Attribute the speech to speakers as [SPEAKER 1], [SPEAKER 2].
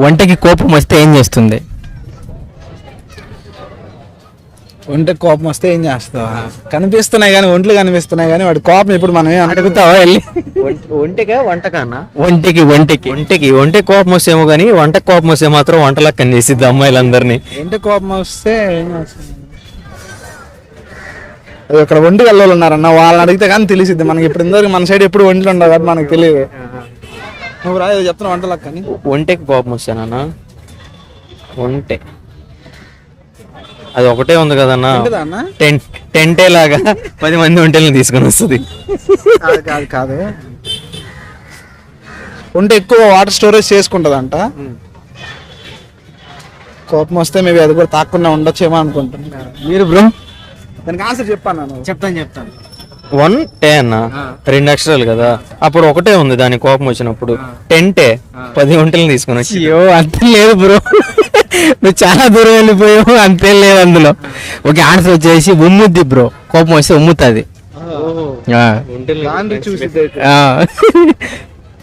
[SPEAKER 1] ఒంటెకి కోపం వస్తే ఏం చేస్తుంది?
[SPEAKER 2] ఒంటె కోపం వస్తే ఏం చేస్తావా? కనిపిస్తున్నాయి కానీ, ఒంట్లు కనిపిస్తున్నాయి కానీ వాడి కోపం ఇప్పుడు మనం ఏం
[SPEAKER 1] అడుగుతావా వెళ్ళి?
[SPEAKER 3] ఒంటిగా వంటకన్నా?
[SPEAKER 1] ఒంటెకి
[SPEAKER 3] ఒంటెకి కోపం వస్తేమో కానీ వంటకి కోపం వస్తే మాత్రం వంటలకు కనిపిస్తుంది అమ్మాయిలందరినీ.
[SPEAKER 2] ఒంటె కోపం వస్తే ఏం చేస్తుంది? అది ఇక్కడ ఒంటి వెళ్ళాలి ఉన్నారన్న, వాళ్ళని అడిగితే కానీ తెలిసిద్ది మనకి. ఇప్పుడు ఇందరికి మన సైడ్ ఎప్పుడు ఒంట్లు ఉండవు కాబట్టి మనకు తెలియదు. నువ్వు రా చెప్తున్నా వంటలకు కానీ.
[SPEAKER 3] ఒంటెకి కోపం వస్తానన్నా? ఒంటె అది ఒకటే ఉంది కదన్నా,
[SPEAKER 2] అన్న
[SPEAKER 3] టెంటే లాగా 10 మంది ఒంటెల్ని తీసుకొని వస్తుంది.
[SPEAKER 2] కాదు కాదు కాదు, ఒంటె ఎక్కువ వాటర్ స్టోరేజ్ చేసుకుంటదంట. కోపం వస్తే మేబీ అది కూడా తాకుండా ఉండొచ్చేమో అనుకుంటున్నాను.
[SPEAKER 1] మీరు బ్రో?
[SPEAKER 2] దానికి ఆన్సర్ చెప్పాను.
[SPEAKER 1] చెప్తాను.
[SPEAKER 3] ఒంటె అన్న 2 అక్షరాలు కదా, అప్పుడు ఒకటే ఉంది దాని కోపం వచ్చినప్పుడు. టెంటే 10 ఒంటెల్ని తీసుకొని వచ్చి.
[SPEAKER 1] అయ్యో అంతే లేదు బ్రో, నువ్వు చాలా దూరం వెళ్ళిపోయావు. అంతేం లేదు అందులో. ఓకే, ఆన్సర్ వచ్చేసి ఉమ్ముద్ది బ్రో. కోపం వస్తే ఉమ్ముతుంది.
[SPEAKER 2] చూసి